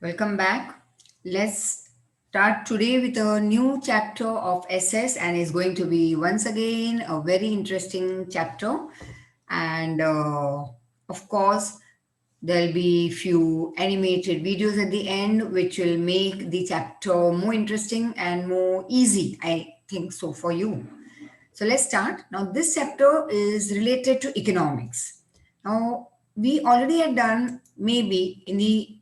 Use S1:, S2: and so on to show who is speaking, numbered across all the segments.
S1: Welcome back. Let's start today with a new chapter of SS, and it's going to be once again a very interesting chapter. And of course, there'll be few animated videos at the end, which will make the chapter more interesting and more easy. I think so for you. So let's start. Now, this chapter is related to economics. Now, we already had done maybe in the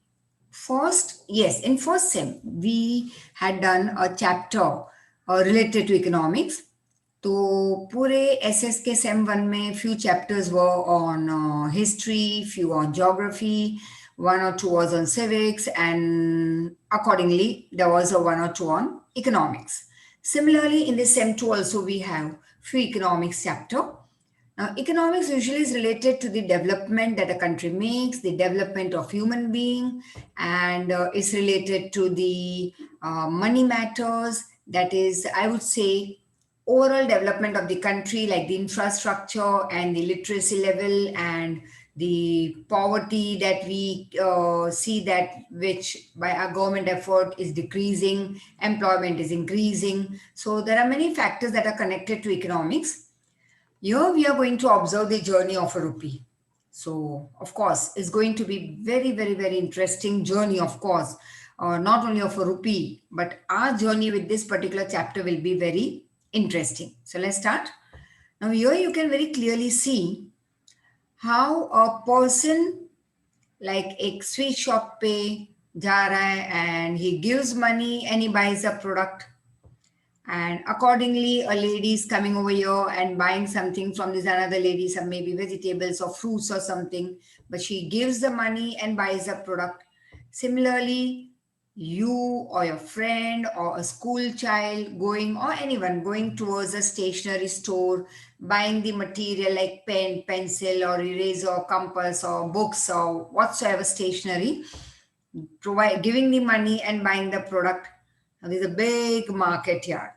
S1: in first sem, we had done a chapter related to economics. तो पूरे SS के same one में few chapters were on history, few on geography, one or two was on civics, and accordingly there was a one or two on economics. Similarly, in the sem 2 also we have few economics chapter. Now, economics usually is related to the development that a country makes, the development of human being, and is related to the money matters. That is, I would say, overall development of the country, like the infrastructure and the literacy level and the poverty that we see that which by our government effort is decreasing, employment is increasing. So there are many factors that are connected to economics. Here we are going to observe the journey of a rupee. So, of course, it's going to be very, very, very interesting journey, of course, not only of a rupee, but our journey with this particular chapter will be very interesting. So, let's start. Now, here you can very clearly see how a person like एक sweet shop पे जा रहा है and he gives money and he buys a product, and accordingly a lady is coming over here and buying something from this another lady, some maybe vegetables or fruits or something, but she gives the money and buys a product. Similarly, you or your friend or a school child going, or anyone going towards a stationery store, buying the material like pen, pencil or eraser, compass or books or whatsoever stationery, provide giving the money and buying the product. Now, there's a big market here,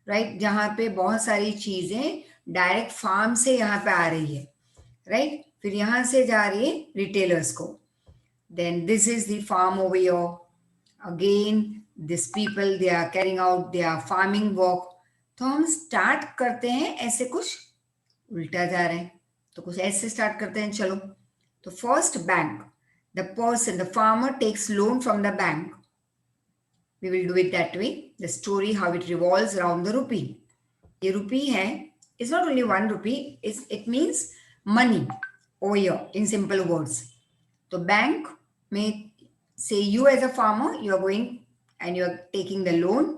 S1: right, जहाँ पे बहुत सारी चीजें direct farm से यहाँ पे आ रही है, राइट, फिर यहाँ से जा रही है रिटेलर्स को. Then this is the farm over your, again this people they are carrying out they are farming work. तो हम स्टार्ट करते हैं ऐसे, कुछ उल्टा जा रहे हैं तो कुछ ऐसे स्टार्ट करते हैं. चलो, तो first bank, the person the farmer takes loan from the bank. We will do it that way. The story how it revolves around the rupee. ये rupee है, it's not only one rupee, it means money over here in simple words. तो bank में say you as a farmer, you are going and you are taking the loan.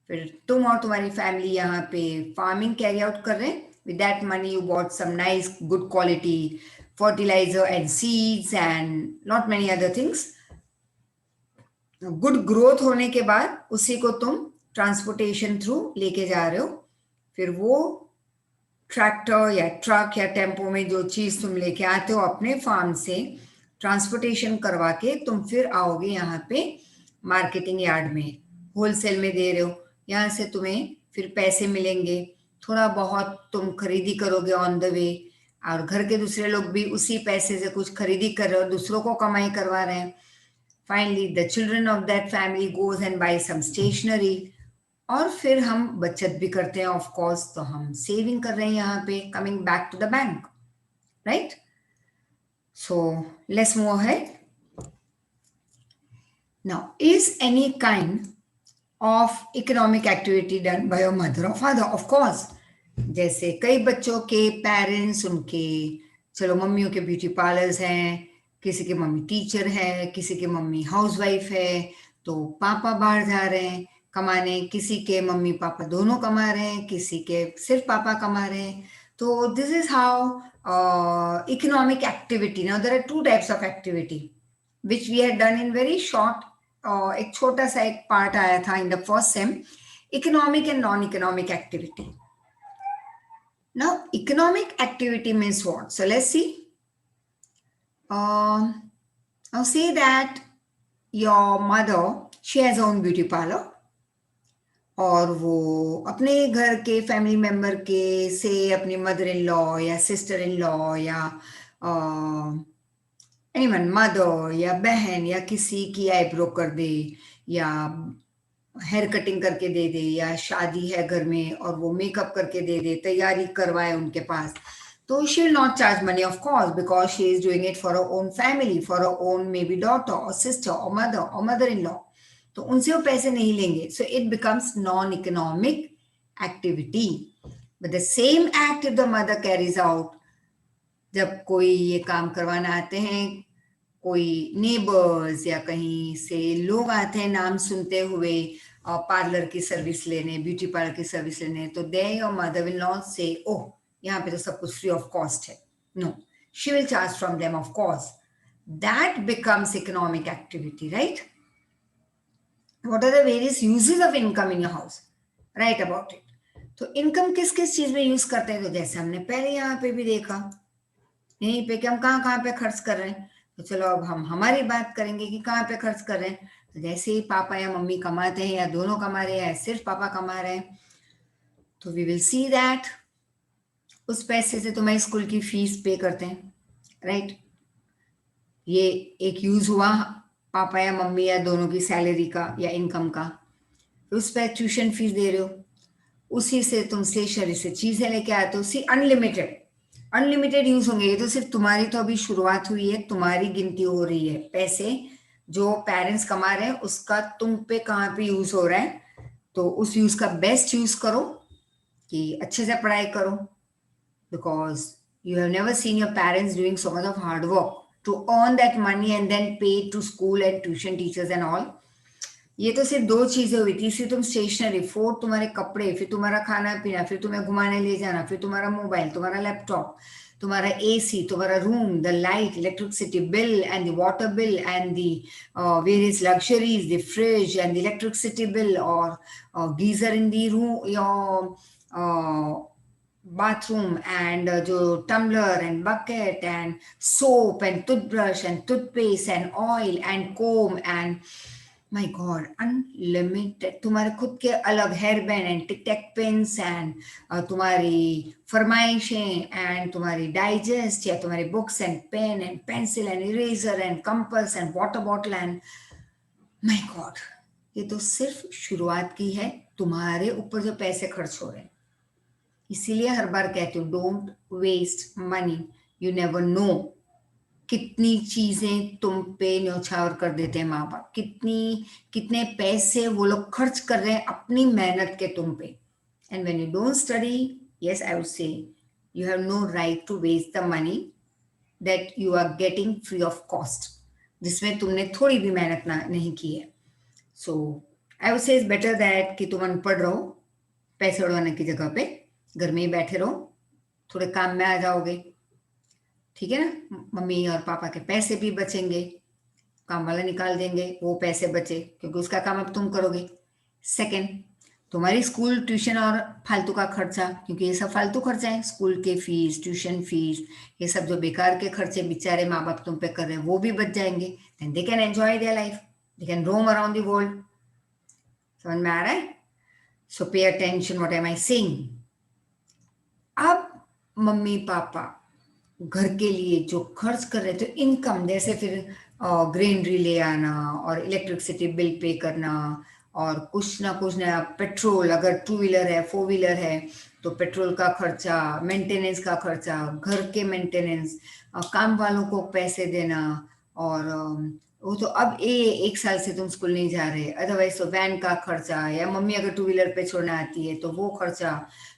S1: फिर तुम और तुम्हारी family यहाँ पे फार्मिंग कैरी आउट कर रहे हैं. With that money you bought some nice good quality fertilizer and seeds and not many other things. Good growth होने के बाद उसी को तुम ट्रांसपोर्टेशन थ्रू लेके जा रहे हो. फिर वो ट्रैक्टर या ट्रक या टेम्पो में जो चीज तुम लेके आते हो अपने फार्म से ट्रांसपोर्टेशन करवा के तुम फिर आओगे यहाँ पे मार्केटिंग यार्ड में, होलसेल में दे रहे हो. यहाँ से तुम्हें फिर पैसे मिलेंगे, थोड़ा बहुत तुम खरीदी करोगे ऑन द वे, और घर के दूसरे लोग भी उसी पैसे से कुछ खरीदी कर रहे हो, दूसरों को कमाई करवा रहे हैं. Finally, the children of that family goes and buys some stationery. और फिर हम बचत भी करते हैं ऑफ कोर्स, तो हम सेविंग कर रहे हैं यहाँ पे, coming back to the bank, right. So let's move ahead. Now, is any kind of economic activity done by your mother और फादर? ऑफ कोर्स, जैसे कई बच्चों के पेरेंट्स, उनके चलो मम्मियों के ब्यूटी पार्लर्स हैं, किसी की मम्मी टीचर है, किसी की मम्मी हाउसवाइफ है, तो पापा बाहर जा रहे हैं कमाने, किसी के मम्मी पापा दोनों कमा रहे हैं, किसी के सिर्फ पापा कमा रहे हैं. तो this is how economic activity. Now there are two types of activity which we had done in very short. एक छोटा सा एक पार्ट आया था in the first sem, economic and non economic activity. Now economic activity means what? So let's see. Now say that your mother, she has her own beauty parlor, और वो अपने घर के फैमिली मेंबर के से अपनी मदर इन लॉ या sister in law या एनीवन, मदर या बहन या किसी की आईब्रो कर दे, या हेयर कटिंग करके दे दे, या शादी है घर में और वो मेकअप करके दे दे, तैयारी करवाए उनके पास, तो she will not charge money, of course, because she is doing it for her own family, for her own maybe daughter or sister or mother-in-law. तो उनसे वो पैसे नहीं लेंगे. So it becomes non-economic activity. But the same act if the mother carries out, जब कोई ये काम करवाना आते हैं, कोई नेबर्स या कहीं से लोग आते हैं नाम सुनते हुए पार्लर की सर्विस लेने, ब्यूटी पार्लर की सर्विस लेने, तो they your mother will not say oh यहाँ पे तो सब कुछ फ्री ऑफ कॉस्ट है. No, she will charge from them of course. That becomes economic activity, right? What are the various uses of income in your house? Write about it. तो income किस किस चीज में यूज करते हैं? तो जैसे हमने पहले यहाँ पे भी देखा, यहीं पे कि हम कहाँ कहाँ पे खर्च कर रहे हैं. तो चलो अब हम हमारी बात करेंगे कि कहाँ पे खर्च कर रहे हैं. तो जैसे ही पापा या मम्मी कमाते हैं, या दोनों कमा रहे हैं, या सिर्फ पापा कमा रहे हैं, तो वी विल सी दैट उस पैसे से तुम्हारी स्कूल की फीस पे करते हैं, राइट? ये एक यूज हुआ पापा या मम्मी या दोनों की सैलरी का या इनकम का. उस पर ट्यूशन फीस दे रहे हो, उसी से तुम स्टेशनरी से चीजें लेके आते हो. उसी अनलिमिटेड अनलिमिटेड यूज होंगे. ये तो सिर्फ तुम्हारी तो अभी शुरुआत हुई है, तुम्हारी गिनती हो रही है. पैसे जो पेरेंट्स कमा रहे हैं उसका तुम पे कहाँ पे यूज हो रहा है, तो उस यूज का बेस्ट यूज करो कि अच्छे से पढ़ाई करो, because you have never seen your parents doing so much of hard work to earn that money and then pay to school and tuition teachers and all. ये तो सिर्फ दो चीजें हुई. तीसरी तुम स्टेशनरी, फोर्थ तुम्हारे कपड़े, फिर तुम्हारा खाना पीना, फिर तुम्हें घुमाने ले जाना, फिर तुम्हारा मोबाइल, तुम्हारा लैपटॉप, तुम्हारा एसी, तुम्हारा room, the light, electricity bill and the water bill and the various luxuries, the fridge and the electricity bill और geyser in the room, your bathroom, and जो tumbler and bucket and soap and toothbrush and toothpaste and oil and comb and my god, unlimited. तुम्हारे खुद के अलग hair band and tic tac pens and तुम्हारी फरमाइशें and तुम्हारी digest या तुम्हारी books and pen and pencil and eraser and compass and water bottle and my god, ये तो सिर्फ शुरुआत की है. तुम्हारे ऊपर जो पैसे खर्च हो रहे हैं, इसीलिए हर बार कहती हूँ don't waste money. You never know कितनी चीजें तुम पे न्यौछावर कर देते हैं माँ बाप, कितने पैसे वो लोग खर्च कर रहे हैं अपनी मेहनत के तुम पे. And when you don't study, yes I would say you have no right to waste the money that you are getting free of cost, जिसमें तुमने थोड़ी भी मेहनत नहीं की है. So I would say it's better that कि तुम अनपढ़ रहो, पैसे उड़वाने की जगह पे घर में ही बैठे रहो, थोड़े काम में आ जाओगे, ठीक है ना? मम्मी और पापा के पैसे भी बचेंगे, काम वाला निकाल देंगे, वो पैसे बचे क्योंकि उसका काम अब तुम करोगे. सेकंड, तुम्हारी स्कूल ट्यूशन और फालतू का खर्चा, क्योंकि ये सब फालतू खर्चा है, स्कूल के फीस, ट्यूशन फीस, ये सब जो बेकार के खर्चे बेचारे माँ बाप तुम पे कर रहे हैं वो भी बच जाएंगे. Then they can enjoy their life, they can roam around the world. समझ में आ रहा है? So pay attention, what am I saying. अब मम्मी पापा घर के लिए जो खर्च कर रहे थे इनकम, जैसे फिर ग्रेनरी ले आना और इलेक्ट्रिसिटी बिल पे करना और कुछ ना कुछ नया पेट्रोल, अगर टू व्हीलर है, फोर व्हीलर है तो पेट्रोल का खर्चा, मेंटेनेंस का खर्चा, घर के मेंटेनेंस, काम वालों को पैसे देना. और वो तो अब एक साल से तुम स्कूल नहीं जा रहे, अदरवाइज तो वैन का खर्चा, या मम्मी अगर टू व्हीलर पे छोड़ना आती है तो वो खर्चा,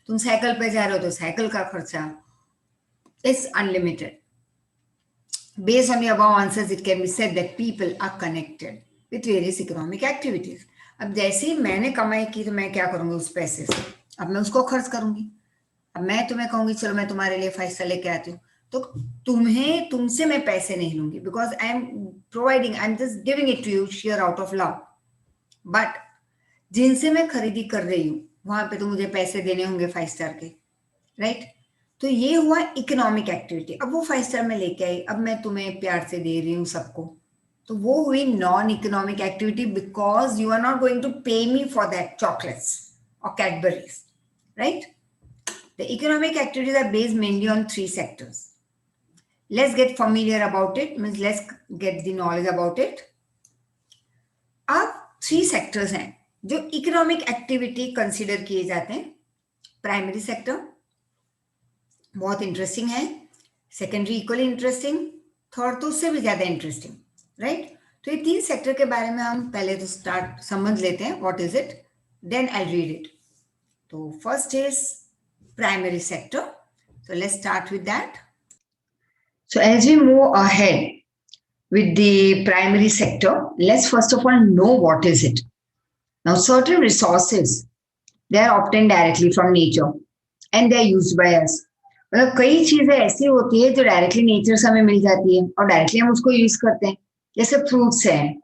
S1: तुम साइकिल पे जा रहे हो तो साइकिल का खर्चा. Is unlimited. Based on the above answers, it can be said that people are connected with various economic activities. अब जैसे ही मैंने कमाई की तो मैं क्या करूंगी उस पैसे से? अब मैं उसको खर्च करूंगी. अब मैं तुम्हें कहूंगी चलो मैं तुम्हारे लिए 5 स्टार लेके आती हूँ, तो तुमसे मैं पैसे नहीं लूंगी, because I am providing, I am just giving it to you share out of love. But जिनसे मैं खरीदी कर रही हूँ वहां पे तो मुझे पैसे देने होंगे 5 स्टार के, राइट? तो ये हुआ इकोनॉमिक एक्टिविटी. अब वो 5 स्टार में लेके आई, अब मैं तुम्हें प्यार से दे रही हूँ सबको, तो वो हुई non economic activity, because you are not going to pay me for that chocolates और Cadburys, right? The economic activities are based mainly on 3 sectors. Let's get familiar about it, means let's get the knowledge about it. अब 3 sectors हैं जो economic activity consider किए जाते हैं. Primary sector बहुत interesting है, secondary equally interesting, third तो उससे भी ज्यादा इंटरेस्टिंग, राइट. तो ये 3 सेक्टर के बारे में हम पहले तो स्टार्ट समझ लेते हैं, what is it, then I read it. तो first is primary sector. So let's start with that. So as we move ahead with the primary sector, let's first of all know what is it. Now certain resources, they are obtained directly from nature and they are used by us. मतलब कई चीजें ऐसी होती है जो directly nature से हमें मिल जाती है और डायरेक्टली हम उसको यूज करते हैं. जैसे फ्रूट्स हैं,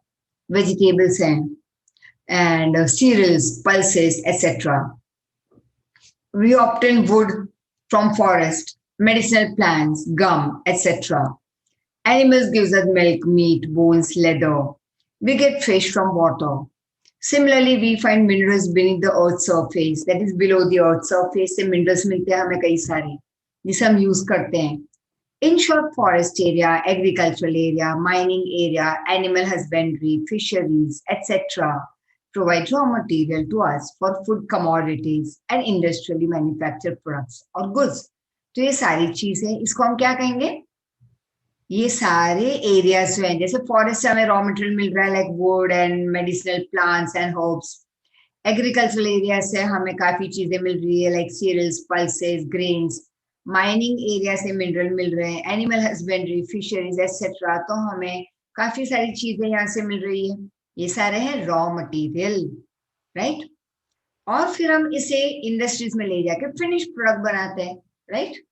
S1: वेजिटेबल्स हैं, and cereals, pulses etcetera. We obtain wood from forest, medicinal plants, gum, etc. Animals gives us milk, meat, bones, leather. We get fish from water. Similarly, we find minerals beneath the earth's surface, that is below the earth's surface से minerals मिलते हैं हमें कई सारे जिसे हम use करते हैं. In short, forest area, agricultural area, mining area, animal husbandry, fisheries, etc. provide raw material to us for food commodities and industrially manufactured products or goods. तो ये सारी चीजें, इसको हम क्या कहेंगे, ये सारे एरियाज जो हैं, जैसे फॉरेस्ट से हमें रॉ मटेरियल मिल रहा है like wood and medicinal plants and herbs. Agricultural area से हमें काफी चीजें मिल रही है like cereals, pulses, grains. Mining area से मिनरल मिल रहे हैं, एनिमल हस्बेंड्री, फिशरीज एटसेट्रा. तो हमें काफी सारी चीजें यहाँ से मिल रही है. ये सारे हैं रॉ मटेरियल, राइट. और फिर हम इसे इंडस्ट्रीज में ले जाके फिनिश प्रोडक्ट बनाते हैं, राइट.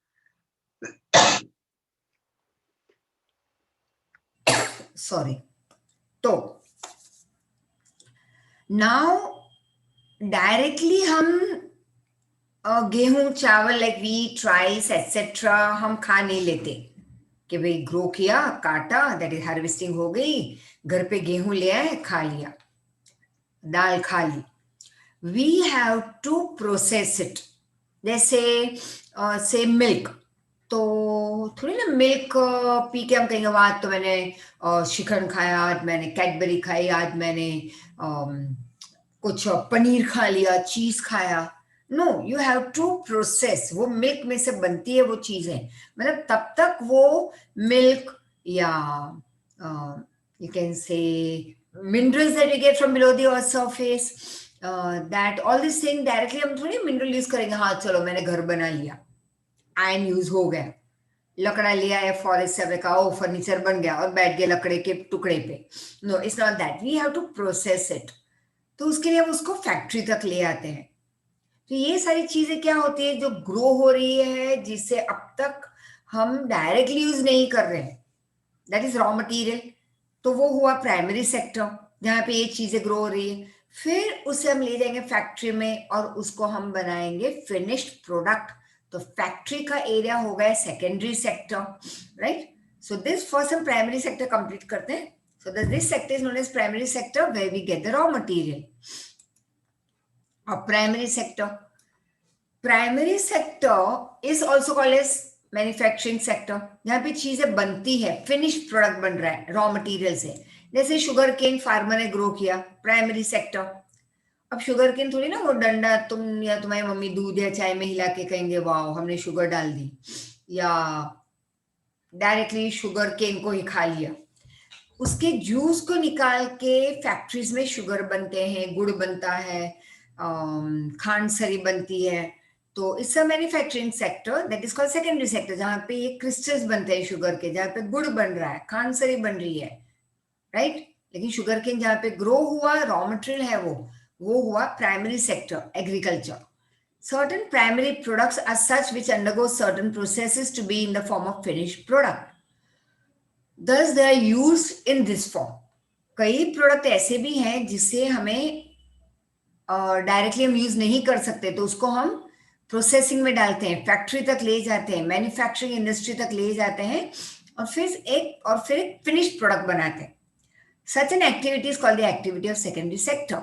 S1: सॉरी. तो नाउ डायरेक्टली हम गेहूं, चावल लाइक व्हीट, राइस एटसेट्रा हम खा नहीं लेते कि भाई ग्रो किया, काटा, दैट इज हार्वेस्टिंग हो गई, घर पे गेहूं ले आए, खा लिया, दाल खा ली. We have to process it. जैसे से मिल्क, तो थोड़ी ना मिल्क पी के हम कहेंगे वाह तो मैंने शिखंड खाया, आज मैंने कैडबरी खाई, आज मैंने कुछ पनीर खा लिया, चीज खाया. No, you have to process. वो मिल्क में से बनती है वो चीजें, मतलब तब तक वो मिल्क या you can say minerals that we get from below the earth surface, that all this thing directly हम थोड़ी मिनरल यूज करेंगे. हाँ चलो मैंने घर बना लिया, आयन यूज हो गया, लकड़ा लिया है फॉरेस्ट से, कहा ओ फर्नीचर बन गया और बैठ गए लकड़े के टुकड़े पे. No, it's not that. We have to process it. तो उसके लिए हम उसको फैक्ट्री तक ले आते हैं. तो ये सारी चीजें क्या होती है जो ग्रो हो रही है, जिससे अब तक हम डायरेक्टली यूज नहीं कर रहे हैं, दैट इज रॉ मटेरियल. तो वो हुआ प्राइमरी सेक्टर जहां पे ये चीजें ग्रो हो रही है. फिर उसे हम ले जाएंगे फैक्ट्री में और उसको हम बनाएंगे फिनिश्ड प्रोडक्ट. तो फैक्ट्री का एरिया हो गया secondary sector, right. So this first हम प्राइमरी सेक्टर कंप्लीट करते हैं. So this sector is known as primary sector where we get the raw material. और primary sector is also called as manufacturing sector, जहां पे चीजें बनती है, finished product बन रहा है रॉ मटेरियल से. जैसे शुगर केन फार्मर ने ग्रो किया, प्राइमरी सेक्टर. अब शुगर केन थोड़ी ना वो डंडा तुम या तुम्हारी मम्मी दूध या चाय में हिला के कहेंगे वाओ हमने शुगर डाल दी, या डायरेक्टली शुगर केन को ही खा लिया. उसके जूस को निकाल के फैक्ट्रीज में शुगर बनते हैं, गुड़ बनता है, खांड सरी बनती है. तो it's a manufacturing sector that is called secondary sector, जहां पे ये क्रिस्टल्स बनते हैं शुगर के, जहां पे गुड़ बन रहा है, खांड सरी बन रही है, राइट. लेकिन शुगर केन जहां पे ग्रो हुआ, रॉ मटेरियल है वो हुआ primary sector, agriculture. Certain primary products are such which undergo certain processes to be in the form of finished product. Thus they are used in this form. कई product ऐसे भी हैं जिसे हमें डायरेक्टली हम यूज नहीं कर सकते, तो उसको हम प्रोसेसिंग में डालते हैं, फैक्ट्री तक ले जाते हैं, मैन्युफैक्चरिंग इंडस्ट्री तक ले जाते हैं और फिर एक फिनिश्ड प्रोडक्ट बनाते हैं. Such an activity is called the activity of secondary sector.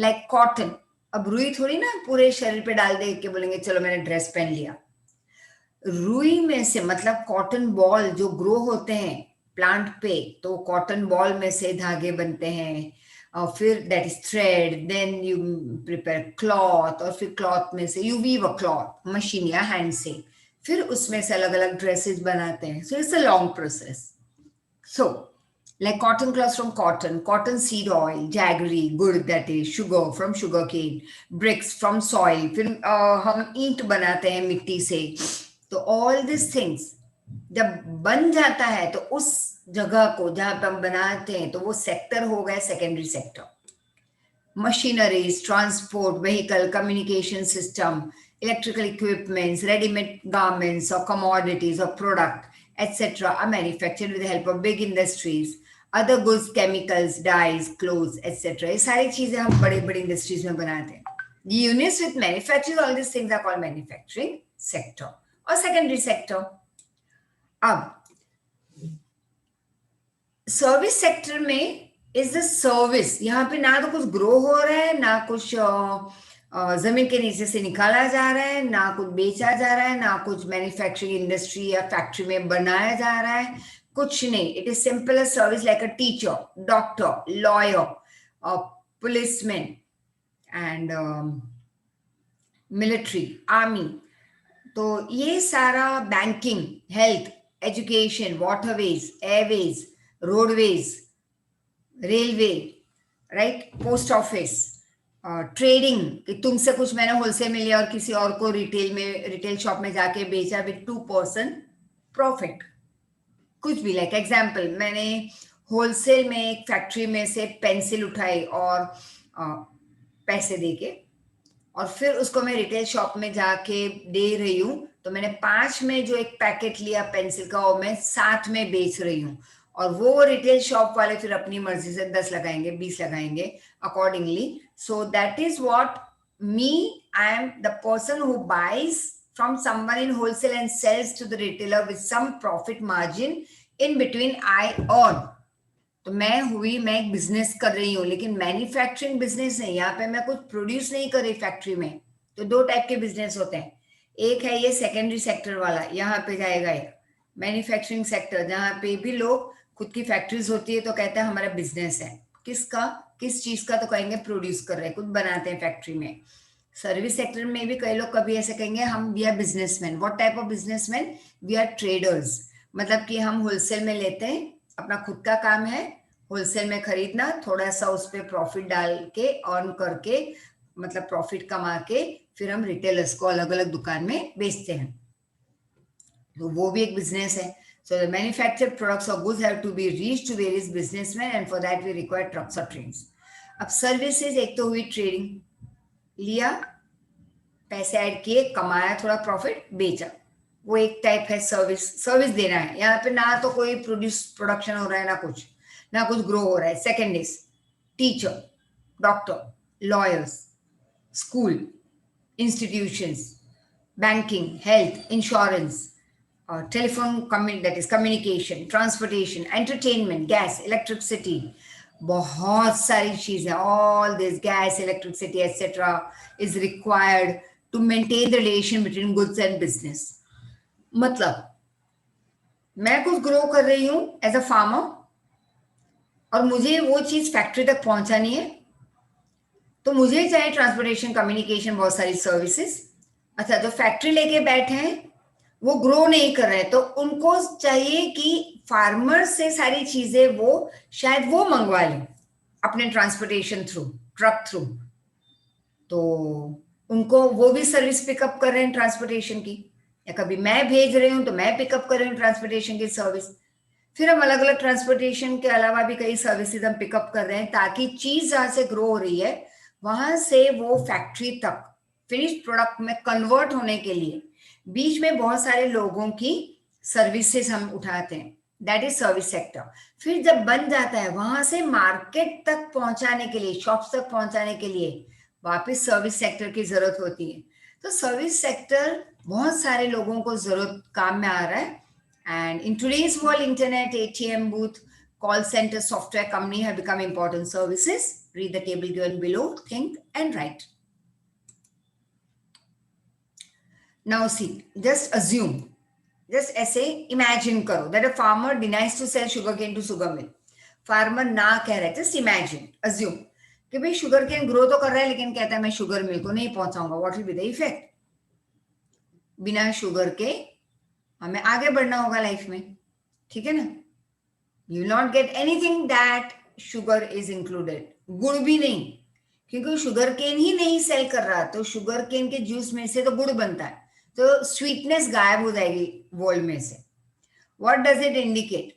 S1: Like cotton. अब रुई थोड़ी ना पूरे शरीर पे डाल दे के बोलेंगे चलो मैंने ड्रेस पहन लिया. रुई में से मतलब कॉटन बॉल जो ग्रो होते हैं प्लांट पे, तो कॉटन बॉल में से धागे बनते हैं, और फिर that is thread, then you prepare cloth, और फिर क्लॉथ में से you weave a cloth machine या हैंड से, फिर उसमें से अलग अलग ड्रेसेस बनाते हैं. So it's a long process. So like cotton cloth from cotton, cotton seed oil, jaggery, gur that is sugar from sugar cane, bricks from soil, फिर हम ईंट बनाते हैं मिट्टी से. तो ऑल दिस थिंग्स जब बन जाता है तो उस जगह को जहां पे हम बनाते हैं तो वो सेक्टर हो गया secondary sector. Machineries, transport vehicle, communication system, electrical equipments, ready-made garments or commodities or product, etc. are manufactured with the help of big industries. Other goods, chemicals, dyes, clothes, etc. ये सारी चीजें हम बड़े बड़े industries में बनाते हैं. The units with manufacturing all these things are called manufacturing sector or secondary sector. अब सर्विस सेक्टर में इज द सर्विस. यहाँ पे ना तो कुछ ग्रो हो रहा है, ना कुछ जमीन के नीचे से निकाला जा रहा है, ना कुछ बेचा जा रहा है, ना कुछ मैन्युफैक्चरिंग इंडस्ट्री या फैक्ट्री में बनाया जा रहा है, कुछ नहीं. It is simple service like a teacher, doctor, lawyer, policeman and military, army. तो ये सारा banking, health, education, waterways, Airways, roadways, railway, right, post office, trading कि तुमसे कुछ मैंने होलसेल में लिया और किसी और को रिटेल शॉप में जाके बेचा विद 2% प्रॉफिट. कुछ भी लाइक एग्जांपल, मैंने होलसेल में एक फैक्ट्री में से पेंसिल उठाई और पैसे देके, और फिर उसको मैं रिटेल शॉप में जाके दे रही हूँ, तो मैंने 5 में जो एक पैकेट लिया पेंसिल का वो मैं 7 में बेच रही हूँ, और वो रिटेल शॉप वाले फिर अपनी मर्जी से 10 लगाएंगे, 20 लगाएंगे accordingly. So that is what me, I am the person who buys from someone in wholesale and sells to the retailer with some profit margin in between I earn. तो मैं एक बिजनेस कर रही हूँ, लेकिन मैन्युफैक्चरिंग बिजनेस नहीं. यहाँ पे मैं कुछ प्रोड्यूस नहीं कर रही फैक्ट्री में. तो 2 टाइप के बिजनेस होते हैं. एक है ये सेकेंडरी सेक्टर वाला, यहाँ पे जाएगा ये मैन्युफैक्चरिंग सेक्टर, जहाँ पे भी लोग खुद की फैक्ट्रीज होती है तो कहते हैं हमारा बिजनेस है. किसका, किस चीज का, तो कहेंगे प्रोड्यूस कर रहे हैं, कुछ बनाते हैं फैक्ट्री में. सर्विस सेक्टर में भी कई लोग कभी ऐसे कहेंगे हम we are businessman. What type of businessman? We are traders. मतलब कि हम होलसेल में लेते हैं, अपना खुद का काम है होलसेल में खरीदना, थोड़ा सा उस पर प्रॉफिट डाल के अर्न करके, मतलब प्रॉफिट कमा के फिर हम रिटेलर्स को अलग अलग दुकान में बेचते हैं. तो वो भी एक बिजनेस है. So the manufactured products or goods have to be reached to various businessmen, and for that we require trucks or trains. अब सर्विसेज, एक तो हुई ट्रेडिंग, लिया पैसे ऐड किए, कमाया थोड़ा प्रॉफिट, बेचा, वो एक टाइप है सर्विस. सर्विस देना है. यहाँ पे ना तो कोई प्रोडक्शन हो रहा है, ना कुछ ग्रो हो रहा है. Second is teacher, doctor, lawyers, school, institutions, banking, health, insurance, telephone, that is communication, transportation, entertainment, gas, electricity, बहुत सारी चीजें. All this gas, electricity etcetera is required to maintain the relation between goods and business. मतलब मैं कुछ grow कर रही हूं as a farmer, और मुझे वो चीज फैक्ट्री तक पहुंचानी है, तो मुझे चाहिए ट्रांसपोर्टेशन, कम्युनिकेशन, बहुत सारी सर्विसेज. अच्छा, जो फैक्ट्री लेके बैठे हैं वो ग्रो नहीं कर रहे, तो उनको चाहिए कि फार्मर से सारी चीजें वो शायद वो मंगवा लें अपने ट्रांसपोर्टेशन थ्रू, ट्रक थ्रू. तो उनको वो भी सर्विस पिकअप कर रहे हैं ट्रांसपोर्टेशन की, या कभी मैं भेज रही हूँ तो मैं पिकअप कर रही हूँ ट्रांसपोर्टेशन की सर्विस. फिर हम अलग अलग ट्रांसपोर्टेशन के अलावा भी कई सर्विसेज हम पिकअप कर रहे हैं, ताकि चीज जहां से ग्रो हो रही है वहां से वो फैक्ट्री तक फिनिश प्रोडक्ट में कन्वर्ट होने के लिए बीच में बहुत सारे लोगों की सर्विसेज हम उठाते हैं. That is service sector. फिर जब बन जाता है वहां से मार्केट तक पहुंचाने के लिए, शॉप्स तक पहुंचाने के लिए वापस सर्विस सेक्टर की जरूरत होती है. तो सर्विस सेक्टर बहुत सारे लोगों को जरूरत काम में आ रहा है. And in today's world, internet, ATM booth, call center, software company have become important services. Read the table given below, think and write. Now see, just assume just ऐसे इमेजिन करो that a farmer denies to sell sugar cane to sugar mill. Farmer ना कह रहे, just imagine, assume कि भाई sugar cane grow तो कर रहा है लेकिन कहता है मैं शुगर मिल को नहीं पहुंचाऊंगा. What will be the effect? बिना शुगर के हमें आगे बढ़ना होगा लाइफ में, ठीक है ना. You will not get anything that sugar is included. गुड़ भी नहीं, क्योंकि शुगर केन ही नहीं सेल कर रहा, तो शुगर केन के जूस में से तो गुड़ बनता है, तो स्वीटनेस गायब हो जाएगी वर्ल्ड में से. What does it indicate?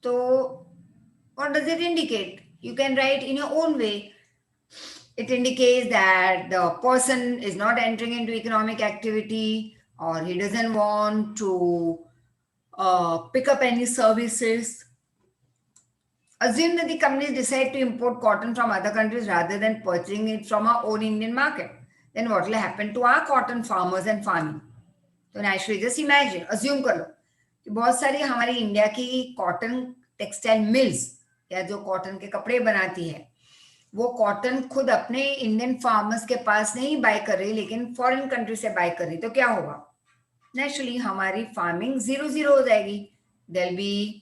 S1: तो what does it indicate? You can write in your own way. It indicates that the person is not entering into economic activity, or he doesn't want to pick up any services. Assume that the companies decide to import cotton from other countries rather than purchasing it from our own Indian market. Then what will happen to our cotton farmers and farming? तो naturally just imagine, assume कर लो कि बहुत सारी हमारी India की cotton textile mills या जो cotton के कपड़े बनाती है, वो कॉटन खुद अपने इंडियन फार्मर्स के पास नहीं बाय कर रही, लेकिन फॉरेन कंट्री से बाय कर रही. तो क्या होगा? नेचुरली हमारी फार्मिंग जीरो जीरो हो जाएगी. There will be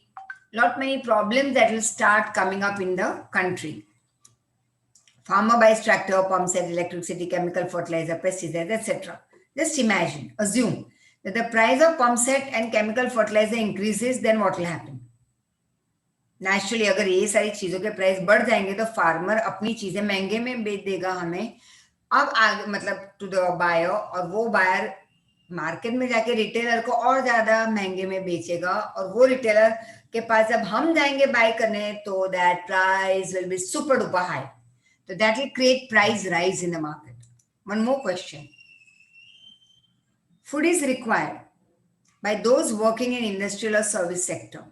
S1: lot many problems that will start coming up in the country. Farmer buys tractor, pump set, electricity, chemical fertilizer, pesticides, etc. Just imagine, assume that the price of pump set and chemical fertilizer increases, then what will happen? Naturally अगर ये सारी चीजों के price बढ़ जाएंगे तो farmer अपनी चीजें महंगे में बेच देगा हमें. अब आगे मतलब टू द बायर, और वो बायर मार्केट में जाके रिटेलर को और ज्यादा महंगे में बेचेगा, और वो रिटेलर के पास जब हम जाएंगे बाय करने तो that price will be super duper high. तो that will create price rise in the market. One more question. Food is required by those working in industrial or service sector,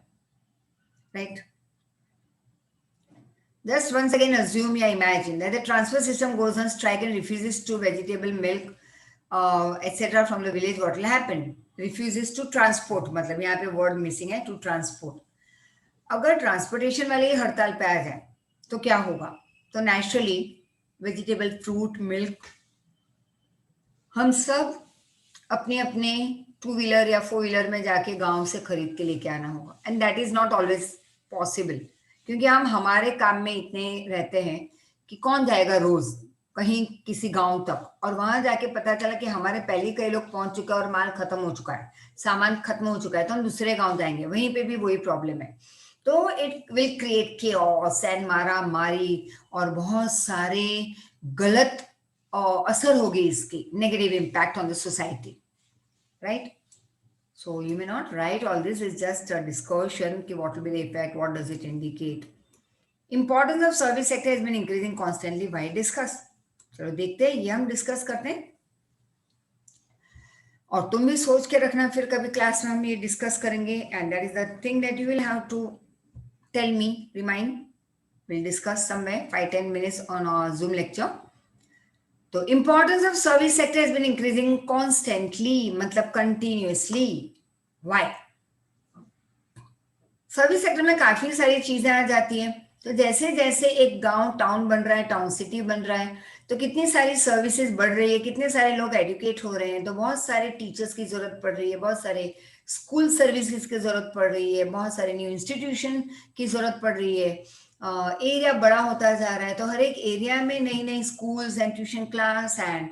S1: right? Just once again assume या imagine that the transfer system goes on strike and refuses to vegetable milk etc. from the village. What will happen? Refuses to transport, मतलब यहाँ पे word missing है, to transport. अगर transportation वाले ही हड़ताल पे आ जाए तो क्या होगा? तो नेचुरली वेजिटेबल, फ्रूट, मिल्क हम सब अपने अपने टू व्हीलर या फोर व्हीलर में जाके गांव से खरीद के लेके आना होगा. And that is not always possible, क्योंकि हम हमारे काम में इतने रहते हैं कि कौन जाएगा रोज कहीं किसी गांव तक, और वहां जाके पता चला कि हमारे पहले कई लोग पहुंच चुके हैं और माल खत्म हो चुका है, सामान खत्म हो चुका है, तो हम दूसरे गांव जाएंगे, वहीं पे भी वही प्रॉब्लम है. तो it will create chaos and मारा मारी, और बहुत सारे गलत असर होगी इसकी, negative impact on the society, right? So you may not write all this, it's just a discussion ki what will be the effect, what does it indicate. Importance of service sector has been increasing constantly. Why discuss? चलो देखते हैं, ये हम discuss करते हैं, और तुम भी सोच के रखना, फिर कभी क्लास में हम ये डिस्कस करेंगे. And that is the thing that you will have to tell me, remind. Will discuss somewhere 5-10 minutes on our Zoom lecture. तो importance of service sector has been increasing constantly, मतलब continuously. Why? Service sector में काफी सारी चीजें आ जाती हैं. तो जैसे जैसे एक गांव टाउन बन रहा है, टाउन सिटी बन रहा है, तो कितनी सारी सर्विसेज बढ़ रही है, कितने सारे लोग एजुकेट हो रहे हैं, तो बहुत सारे टीचर्स की जरूरत पड़ रही है, बहुत सारे स्कूल सर्विसेज की जरूरत पड़ रही है, बहुत सारे न्यू इंस्टीट्यूशन की जरूरत पड़ रही है. एरिया बड़ा होता जा रहा है, तो हर एक एरिया में नई नई schools and tuition class and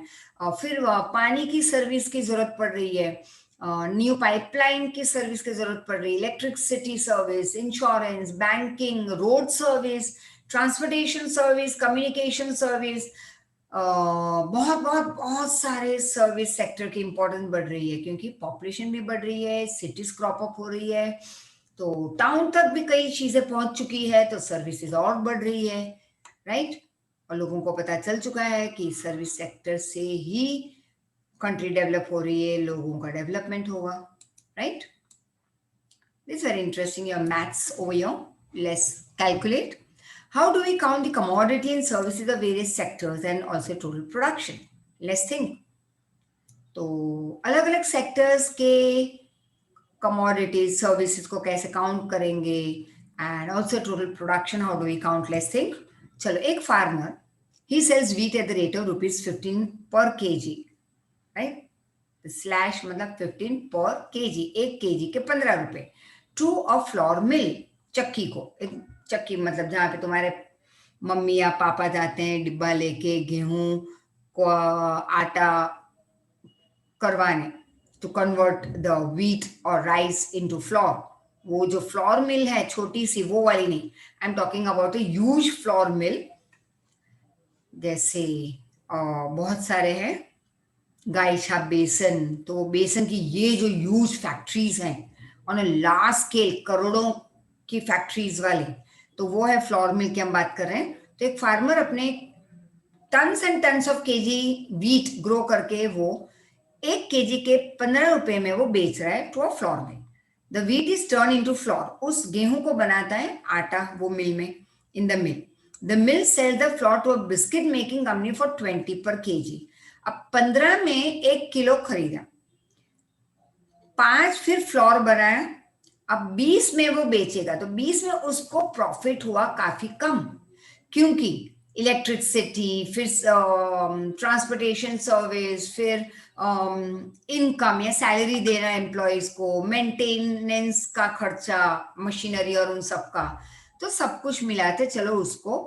S1: फिर पानी की सर्विस की जरूरत पड़ रही है, न्यू पाइपलाइन की सर्विस की जरूरत पड़ रही है, electricity service, insurance, banking, road service, transportation service, communication service, बहुत बहुत बहुत सारे सर्विस सेक्टर की इंपॉर्टेंस बढ़ रही है, क्योंकि पॉपुलेशन भी बढ़ रही है, सिटीज क्रॉप अप हो रही है, तो टाउन तक भी कई चीजें पहुंच चुकी है, तो सर्विसेज और बढ़ रही है, राइट? और लोगों को पता चल चुका है कि सर्विस सेक्टर से ही कंट्री डेवलप हो रही है, लोगों का डेवलपमेंट होगा, right? This very interesting your maths over your. Let's calculate. How do we count the commodity and services of various sectors and also total production? Let's think. तो अलग अलग सेक्टर्स के कमोडिटीज, सर्विसेज को कैसे count करेंगे, and also total production, how do we count? Let's think. चलो, एक farmer, he sells wheat at the rate of ₹15 per kg, right? Slash मतलब 15 पर केजी, 1 केजी के 15 रुपए, टू अ फ्लोर मिल, चक्की को, एक चक्की मतलब जहाँ पे तुम्हारे मम्मी या पापा जाते हैं डिब्बा लेके गेहूं को आटा करवाने, टू कन्वर्ट द व्हीट और राइस इनटू फ्लोर। वो जो फ्लोर मिल है छोटी सी, वो वाली नहीं, I am talking about a huge flour mill. जैसे बहुत सारे हैं, गाइशा बेसन, तो बेसन की ये जो ह्यूज फैक्ट्रीज हैं ऑन अ लार्ज स्केल, करोड़ों की फैक्ट्रीज वाले, तो वो है फ्लोर मिल की हम बात कर रहे हैं। तो एक फार्मर अपने tons and tons of KG wheat grow करके वो 1 केजी के 15 रुपए में वो बेच रहा है to a flour mill. The wheat is turn into flour, उस गेहूं को बनाता है आटा वो मिल में, in the mill. The mill sell the flour to a biscuit making company for 20 per KG. अब 15 में 1 किलो खरीदा, 5 फिर फ्लोर बनाया, अब 20 में वो बेचेगा, तो 20 में उसको प्रॉफिट हुआ काफी कम, क्योंकि इलेक्ट्रिसिटी, फिर ट्रांसपोर्टेशन सर्विस, फिर इनकम या सैलरी देना एम्प्लॉयज को, मेंटेनेंस का खर्चा, मशीनरी और उन सब का, तो सब कुछ मिलाते चलो उसको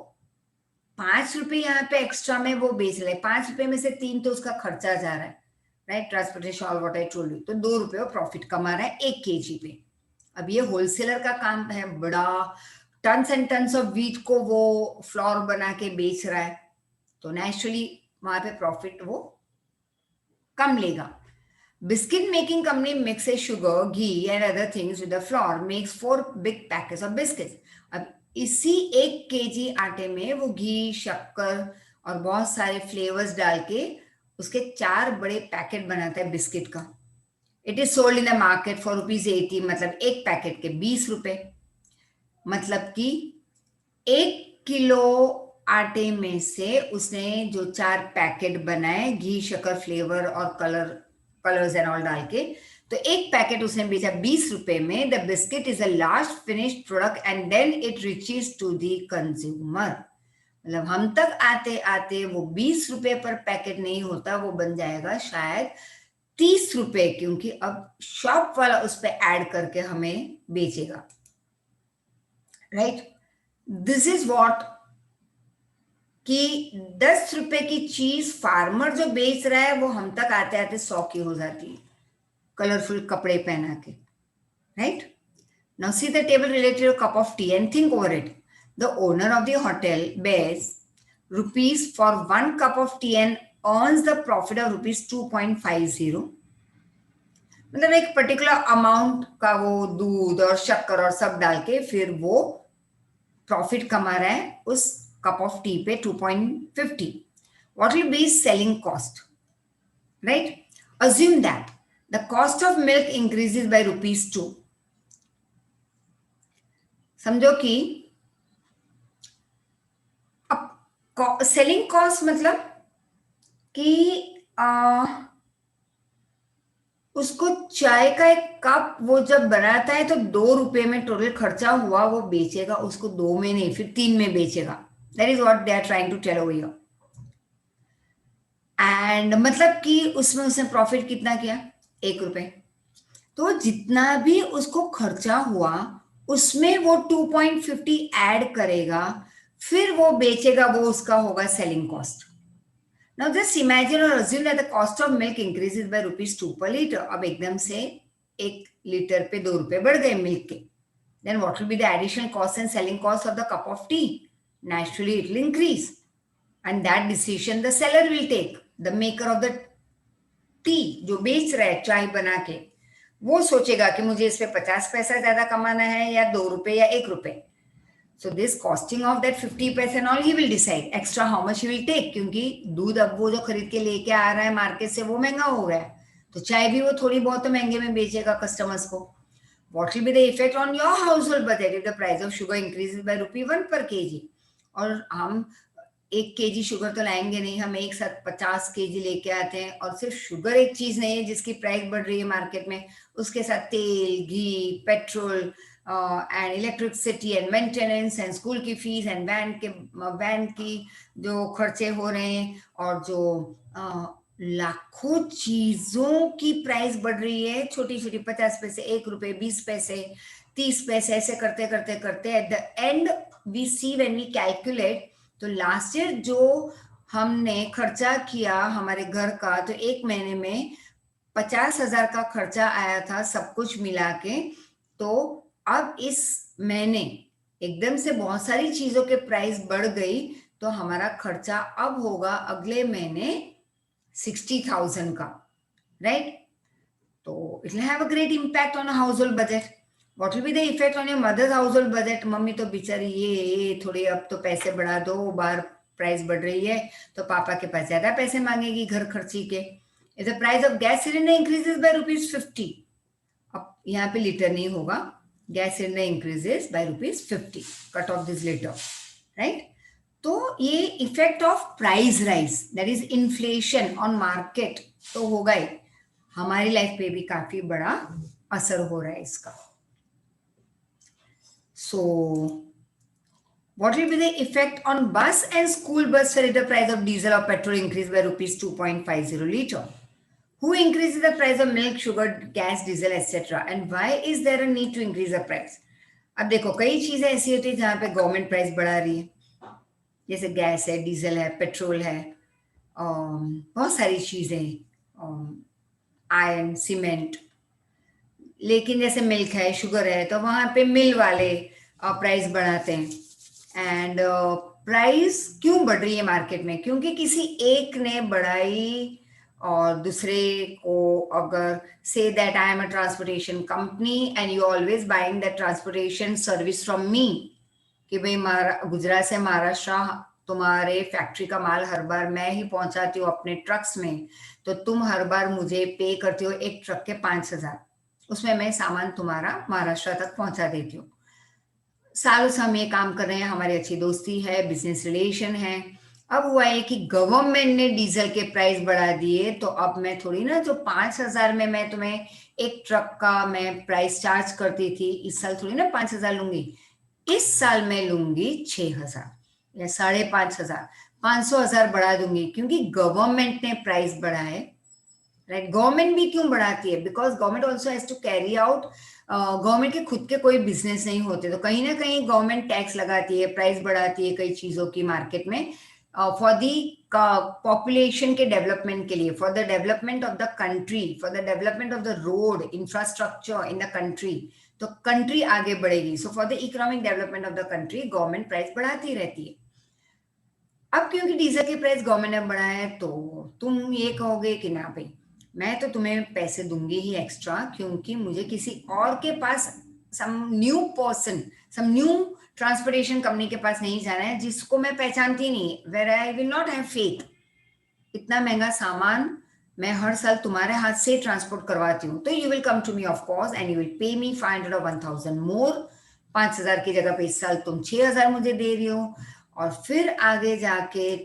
S1: 5 रुपए यहाँ पे एक्स्ट्रा में वो बेच रहे, 5 रुपए में से 3 तो उसका खर्चा जा रहा है, right, transportation all what I told you, तो 2 रुपए वो प्रॉफिट कमा रहा है 1 केजी पे। अब ये होलसेलर का काम है, बड़ा tons and tons of wheat को वो फ्लोर बना के बेच रहा है, तो नेचुरली वहां पे प्रॉफिट वो कम लेगा। Biscuit making company mixes sugar, ghee and other things with the floor, makes 4 big packets of biscuits. अब इसी 1 केजी आटे में वो घी, शक्कर और बहुत सारे फ्लेवर्स डाल के उसके 4 बड़े पैकेट बनाता है बिस्किट का। It is sold in the market for ₹80, मतलब एक पैकेट के 20 रुपए, मतलब कि 1 किलो आटे में से उसने जो 4 पैकेट बनाए घी, शक्कर, फ्लेवर और कलर्स एंड ऑल डाल के, तो एक पैकेट उसने बेचा 20 रुपए में। The biscuit is a last finished product and then it reaches to the consumer. मतलब हम तक आते आते वो 20 रुपए पर पैकेट नहीं होता, वो बन जाएगा शायद 30 रुपए, क्योंकि अब शॉप वाला उस पर ऐड करके हमें बेचेगा, राइट। दिस इज वॉट, कि 10 रुपए की चीज फार्मर जो बेच रहा है वो हम तक आते आते 100 की हो जाती है, कलरफुल कपड़े पहना के, right. Now see the table related to cup of tea and think over it. The owner of the hotel bears rupees for 1 cup of tea and earns the profit of ₹2.50, मतलब एक particular amount का वो दूध और शक्कर और सब डाल के फिर वो प्रॉफिट कमा रहा है उस कप ऑफ टी पे 2.50। What will be selling cost, right? Assume that the cost of milk increases by ₹2। समझो कि अब सेलिंग कॉस्ट मतलब कि उसको चाय का एक कप वो जब बनाता है तो 2 रुपए में टोटल खर्चा हुआ, वो बेचेगा उसको 2 में नहीं, फिर 3 में बेचेगा। That is what they are trying to tell over here. And मतलब कि उसमें उसने प्रॉफिट कितना किया, 1 रुपए। तो जितना भी उसको खर्चा हुआ उसमें वो 2.50 ऐड करेगा, फिर वो बेचेगा, वो उसका होगा selling cost. Now just imagine or assume that the cost of milk increases by ₹2 per liter. अब एकदम से 1 लीटर पे 2 रुपए बढ़ गए मिल्क के. Then what will be the additional cost and selling cost of the cup of tea? Naturally, it will increase. And that decision the seller will take. The maker of the tea, जो बेच रहा है चाय बना के, वो सोचेगा कि मुझे इस पे 50 पैसा ज्यादा कमाना है या 2 रुपए या 1 रुपए. So this costing of that 50 पैसे and all he will decide extra how much he will take, क्योंकि दूध अब वो जो खरीद के लेके आ रहा है मार्केट से वो महंगा हो गया है, तो चाय भी वो थोड़ी बहुत तो महंगे में बेचेगा कस्टमर्स को. What will be the effect on your household budget if the price of sugar increases by ₹1 per kg? और हम 1 kg शुगर तो लाएंगे नहीं, हम एक साथ 50 kg लेके आते हैं, और सिर्फ शुगर एक चीज नहीं है जिसकी प्राइस बढ़ रही है मार्केट में, उसके साथ तेल, घी, petrol and electricity and maintenance and school की फीस एंड वैन की जो खर्चे हो रहे हैं, और जो लाखों चीजों की प्राइस बढ़ रही है, छोटी छोटी 50 पैसे, 1 रुपए, 20 पैसे, 30 पैसे, ऐसे करते करते करते at the end we see when we calculate, तो लास्ट ईयर जो हमने खर्चा किया हमारे घर का, तो एक महीने में 50,000 का खर्चा आया था सब कुछ मिला के। तो अब इस महीने एकदम से बहुत सारी चीजों के प्राइस बढ़ गई, तो हमारा खर्चा अब होगा अगले महीने 60,000 का, राइट? तो it will have a great impact on a household budget. What will be the effect on your mother's household budget? मम्मी तो बेचारी ये थोड़ी अब तो पैसे बढ़ा दो, बाहर प्राइस बढ़ रही है, तो पापा के पास ज्यादा पैसे मांगेगी घर खर्ची के. If the price of gas cylinder increases by ₹50, अब यहाँ पे लीटर नहीं होगा, gas cylinder increases by ₹50, cut off this litre, right? तो ये effect of price rise, that is inflation on market, तो होगा ही, हमारी लाइफ पे भी काफी बड़ा असर हो रहा है इसका. सो what will be the effect on bus and school bus fare if the price of diesel or petrol increase by rupees 2.50 liter? Who increases the price of milk, sugar, gas, diesel, etc. and why is there a need to increase the price? अब देखो कई चीजें ऐसी होती है जहां पे government price बढ़ा रही है, जैसे गैस है, डीजल है, पेट्रोल है, बहुत सारी चीजें, आयरन, सीमेंट. लेकिन जैसे मिल्क है, शुगर है, तो वहां पे मिल वाले प्राइस बढ़ाते हैं. एंड प्राइस क्यों बढ़ रही है मार्केट में? क्योंकि किसी एक ने बढ़ाई और दूसरे को, अगर say that I am a transportation company and you always buying that transportation service from me, कि भाई गुजरात से महाराष्ट्र तुम्हारे फैक्ट्री का माल हर बार मैं ही पहुंचाती हूँ अपने ट्रक्स में, तो तुम हर बार मुझे पे करती हो एक ट्रक के 5,000, उसमें मैं सामान तुम्हारा महाराष्ट्र तक पहुंचा देती हूँ. सालों से हम ये काम कर रहे हैं, हमारी अच्छी दोस्ती है, बिजनेस रिलेशन है. अब हुआ है कि गवर्नमेंट ने डीजल के प्राइस बढ़ा दिए, तो अब मैं थोड़ी ना, जो 5,000 में मैं तुम्हें एक ट्रक का मैं प्राइस चार्ज करती थी, इस साल थोड़ी ना 5,000 लूंगी. इस साल मैं लूंगी 6,000 या 5,500, 500,000 बढ़ा दूंगी, क्योंकि गवर्नमेंट ने प्राइस बढ़ाए, राइट? गवर्नमेंट भी क्यों बढ़ाती है? Because government also has to carry out, government के खुद के कोई बिजनेस नहीं होते, तो कहीं ना कहीं गवर्नमेंट टैक्स लगाती है, प्राइस बढ़ाती है कई चीजों की मार्केट में, फॉर दी पॉपुलेशन के डेवलपमेंट के लिए, for the development of the country, for the development of the road infrastructure in the country, तो कंट्री आगे बढ़ेगी. So for the economic development of the country government price बढ़ाती रहती है. अब क्योंकि डीजल के प्राइस गवर्नमेंट ने बढ़ाया है, तो तुम ये कहोगे कि ना भाई, मैं तो तुम्हें पैसे दूंगी ही एक्स्ट्रा, क्योंकि मुझे किसी और के पास, some new person, some new transportation company के पास नहीं जाना है जिसको मैं पहचानती नहीं, where I will not have faith. इतना महंगा सामान मैं हर साल तुम्हारे हाथ से ट्रांसपोर्ट करवाती हूँ, तो you will come to me of course and you will pay me 500 और 1,000 मोर. 5,000 की जगह पे इस साल तुम 6,000 मुझे दे रही हो, और फिर आगे जाके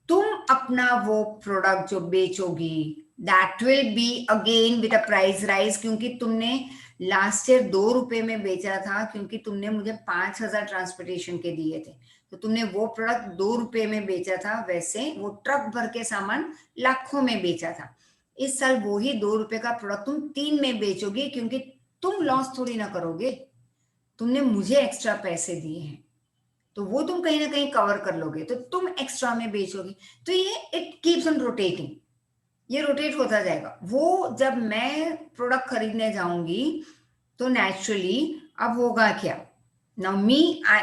S1: तुम अपना वो प्रोडक्ट जो बेचोगी, that will be again with a price rise, क्योंकि तुमने लास्ट ईयर 2 रुपए में बेचा था, क्योंकि तुमने मुझे 5,000 ट्रांसपोर्टेशन के दिए थे, तो तुमने वो प्रोडक्ट 2 रुपए में बेचा था, वैसे वो ट्रक भर के सामान लाखों में बेचा था. इस साल वो ही 2 रुपए का प्रोडक्ट तुम 3 में बेचोगे, क्योंकि तुम लॉस थोड़ी ना करोगे, तुमने मुझे एक्स्ट्रा पैसे दिए हैं, तो वो तुम कहीं ना कहीं कवर कर लोगे, तो तुम एक्स्ट्रा में बेचोगे. तो ये इट कीप्स ऑन रोटेटिंग, ये रोटेट होता जाएगा. वो जब मैं प्रोडक्ट खरीदने जाऊंगी, तो नेचुरली अब होगा क्या? Now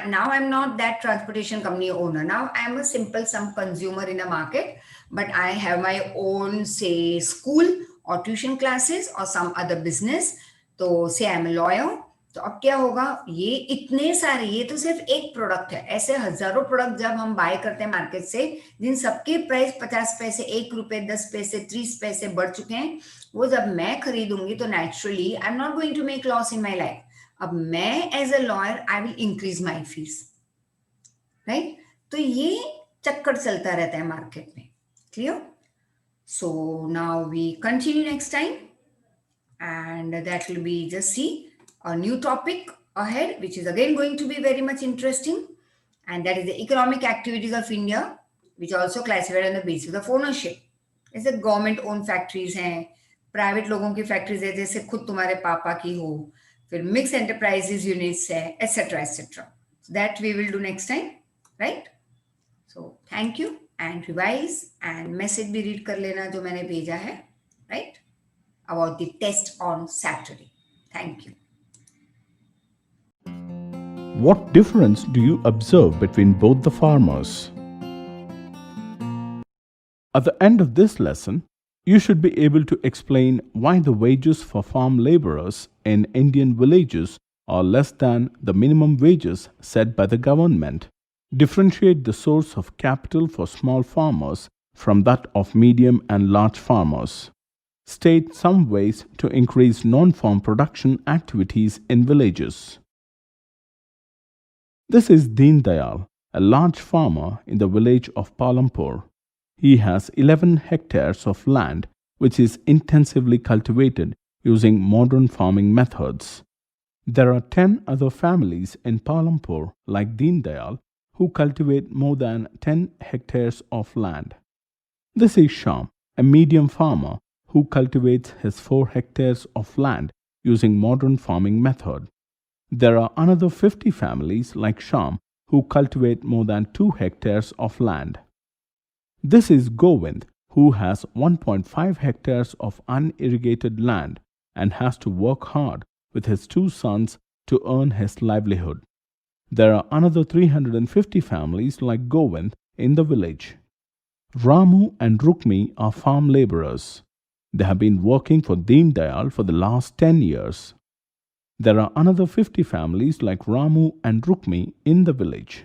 S1: now I'm not that transportation company owner. Now I'm a simple some consumer in a market, but I have my own, say, school or tuition classes or some other business. तो say I'm a lawyer. तो अब क्या होगा? ये इतने सारे, ये तो सिर्फ एक प्रोडक्ट है, ऐसे हजारों प्रोडक्ट जब हम बाय करते हैं मार्केट से, जिन सबके प्राइस 50 पैसे, 1 रुपए, 10 पैसे, 30 पैसे बढ़ चुके हैं, वो जब मैं खरीदूंगी, तो naturally I am not going to make loss in my life. अब मैं as a lawyer I will increase my fees, right? तो ये चक्कर चलता रहता है मार्केट में. Clear? So now we continue next time, and that will be just see a new topic ahead, which is again going to be very much interesting, and that is the economic activities of India, which are also classified on the basis of ownership. जैसे government own factories हैं, private लोगों की factories है, जैसे खुद तुम्हारे पापा की हो, फिर मिक्स एंटरप्राइजेज यूनिट्स है, etcetera etcetera. That we will do next time, right? So thank you and revise and message भी रीड कर लेना जो मैंने भेजा है, right, about the test on Saturday. Thank you.
S2: What difference do you observe between both the farmers? At the end of this lesson, you should be able to explain why the wages for farm laborers in Indian villages are less than the minimum wages set by the government. Differentiate the source of capital for small farmers from that of medium and large farmers. State some ways to increase non-farm production activities in villages. This is Deen Dayal, a large farmer in the village of Palampur. He has 11 hectares of land which is intensively cultivated using modern farming methods. There are 10 other families in Palampur like Deen Dayal who cultivate more than 10 hectares of land. This is Sham, a medium farmer who cultivates his 4 hectares of land using modern farming method. There are another 50 families like Sham who cultivate more than 2 hectares of land. This is Govind, who has 1.5 hectares of unirrigated land and has to work hard with his 2 sons to earn his livelihood. There are another 350 families like Govind in the village. Ramu and Rukmi are farm laborers. They have been working for Deen Dayal for the last 10 years. There are another 50 families like Ramu and Rukmi in the village.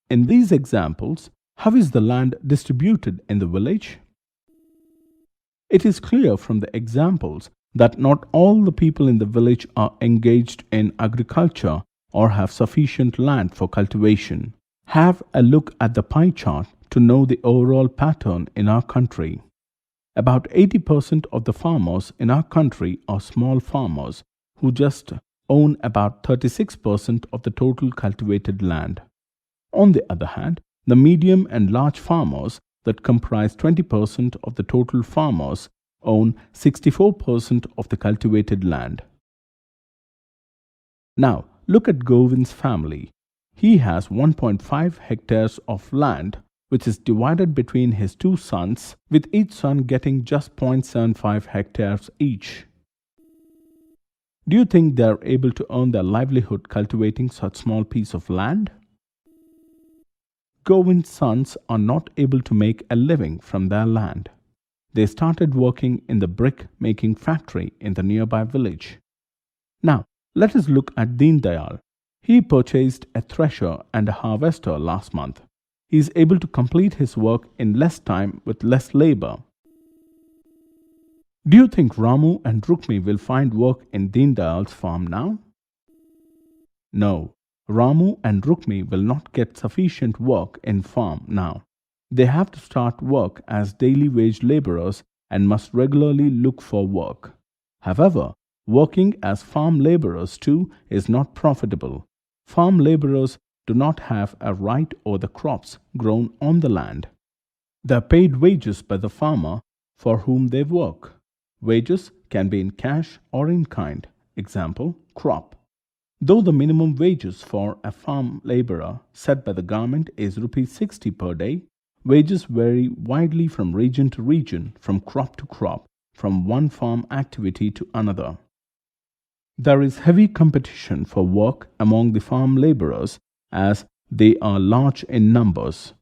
S2: In these examples, how is the land distributed in the village? It is clear from the examples that not all the people in the village are engaged in agriculture or have sufficient land for cultivation. Have a look at the pie chart to know the overall pattern in our country. About 80% of the farmers in our country are small farmers who just own about 36% of the total cultivated land. On the other hand, the medium and large farmers that comprise 20% of the total farmers own 64% of the cultivated land. Now, look at Govind's family. He has 1.5 hectares of land which is divided between his 2 sons, with each son getting just 0.75 hectares each. Do you think they are able to earn their livelihood cultivating such small piece of land? Govind's sons are not able to make a living from their land. They started working in the brick making factory in the nearby village. Now, let us look at Deen Dayal. He purchased a thresher and a harvester last month. He is able to complete his work in less time with less labor. Do you think Ramu and Rukmi will find work in Deen Dayal's farm now? No, Ramu and Rukmi will not get sufficient work in farm now. They have to start work as daily wage laborers and must regularly look for work. However, working as farm laborers too is not profitable. Farm laborers do not have a right over the crops grown on the land. They are paid wages by the farmer for whom they work. Wages can be in cash or in kind. Example, crop. Though the minimum wages for a farm laborer set by the government is Rs 60 per day, wages vary widely from region to region, from crop to crop, from one farm activity to another. There is heavy competition for work among the farm laborers as they are large in numbers.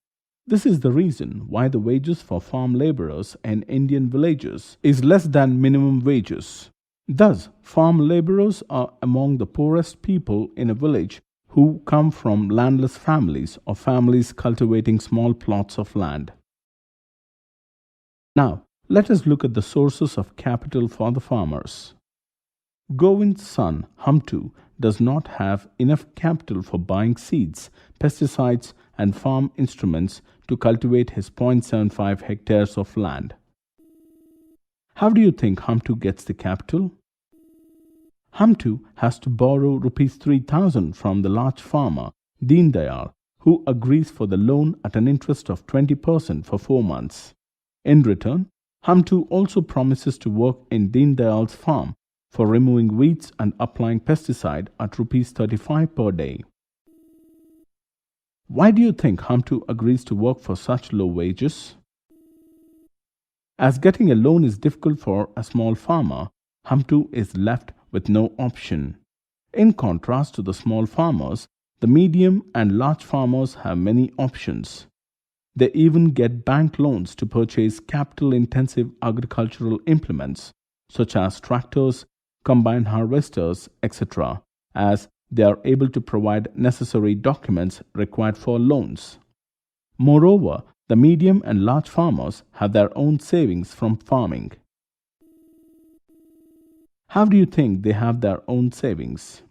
S2: This is the reason why the wages for farm laborers in Indian villages is less than minimum wages. Thus, farm laborers are among the poorest people in a village who come from landless families or families cultivating small plots of land. Now, let us look at the sources of capital for the farmers. Govind's son, Hamtu, does not have enough capital for buying seeds, pesticides, and farm instruments to cultivate his 0.75 hectares of land. How do you think Hamtu gets the capital? Hamtu has to borrow Rs 3,000 from the large farmer, Deen Dayal, who agrees for the loan at an interest of 20% for 4 months. In return, Hamtu also promises to work in Deen Dayal's farm for removing weeds and applying pesticide at rupees 35 per day. Why do you think Hamtu agrees to work for such low wages? As getting a loan is difficult for a small farmer, Hamtu is left with no option. In contrast to the small farmers, the medium and large farmers have many options. They even get bank loans to purchase capital-intensive agricultural implements such as tractors, combine harvesters, etc., as they are able to provide necessary documents required for loans. Moreover, the medium and large farmers have their own savings from farming. How do you think they have their own savings?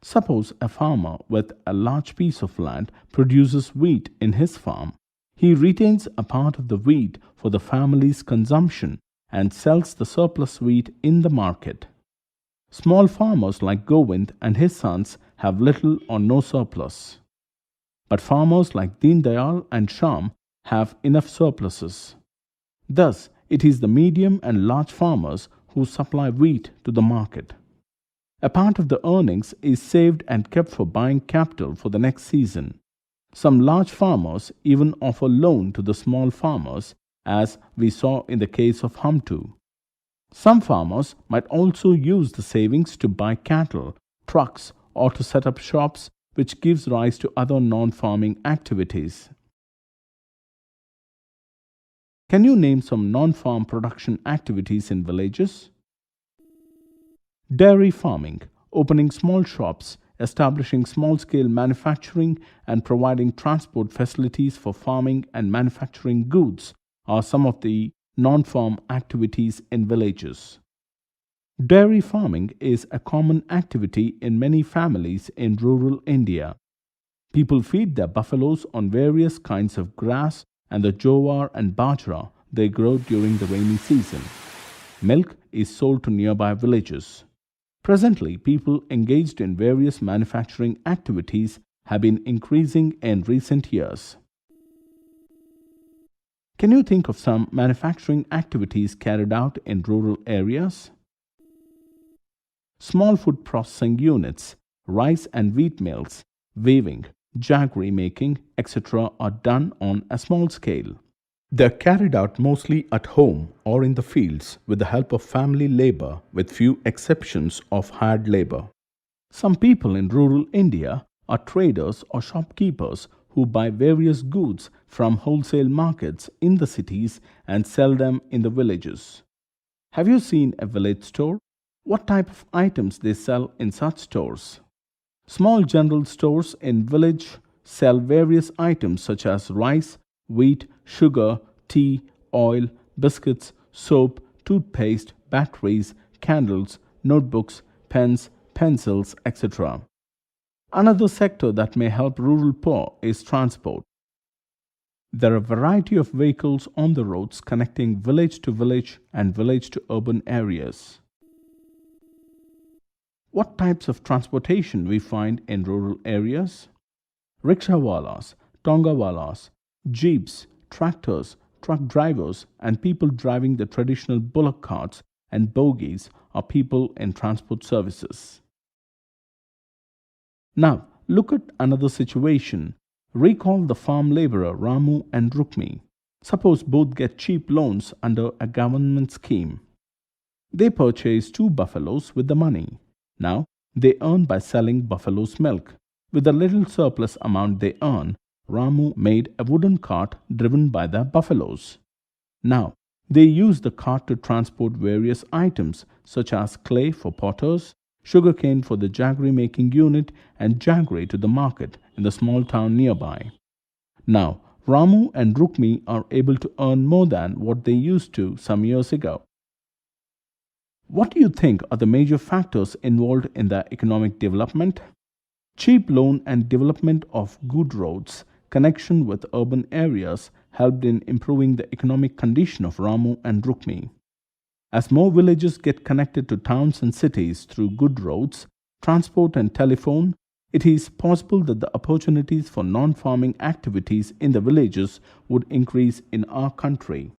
S2: Suppose a farmer with a large piece of land produces wheat in his farm. He retains a part of the wheat for the family's consumption and sells the surplus wheat in the market. Small farmers like Govind and his sons have little or no surplus. But farmers like Deen Dayal and Shyam have enough surpluses. Thus, it is the medium and large farmers who supply wheat to the market. A part of the earnings is saved and kept for buying capital for the next season. Some large farmers even offer loan to the small farmers, as we saw in the case of Hamtu. Some farmers might also use the savings to buy cattle, trucks, or to set up shops, which gives rise to other non-farming activities. Can you name some non-farm production activities in villages? Dairy farming, opening small shops, establishing small-scale manufacturing, and providing transport facilities for farming and manufacturing goods are some of the non-farm activities in villages. Dairy farming is a common activity in many families in rural India. People feed their buffaloes on various kinds of grass and the jowar and bajra they grow during the rainy season. Milk is sold to nearby villages. Presently, people engaged in various manufacturing activities have been increasing in recent years. Can you think of some manufacturing activities carried out in rural areas? Small food processing units, rice and wheat mills, weaving, jaggery making, etc. are done on a small scale. They are carried out mostly at home or in the fields with the help of family labor, with few exceptions of hired labor. Some people in rural India are traders or shopkeepers who buy various goods from wholesale markets in the cities and sell them in the villages. Have you seen a village store? What type of items they sell in such stores? Small general stores in village sell various items such as rice, wheat, sugar, tea, oil, biscuits, soap, toothpaste, batteries, candles, notebooks, pens, pencils, etc. Another sector that may help rural poor is transport. There are a variety of vehicles on the roads connecting village to village and village to urban areas. What types of transportation we find in rural areas? Rickshawalas, tongawalas, jeeps, tractors, truck drivers, and people driving the traditional bullock carts and bogies are people in transport services. Now, look at another situation. Recall the farm laborer Ramu and Rukmi. Suppose both get cheap loans under a government scheme. They purchase 2 buffaloes with the money. Now, they earn by selling buffalo's milk. With the little surplus amount they earn, Ramu made a wooden cart driven by the buffaloes. Now, they use the cart to transport various items such as clay for potters, sugarcane for the jaggery making unit, and jaggery to the market in the small town nearby. Now, Ramu and Rukmi are able to earn more than what they used to some years ago. What do you think are the major factors involved in the economic development? Cheap loan and development of good roads, connection with urban areas helped in improving the economic condition of Ramu and Rukmi. As more villages get connected to towns and cities through good roads, transport and telephone, it is possible that the opportunities for non farming activities in the villages would increase in our country.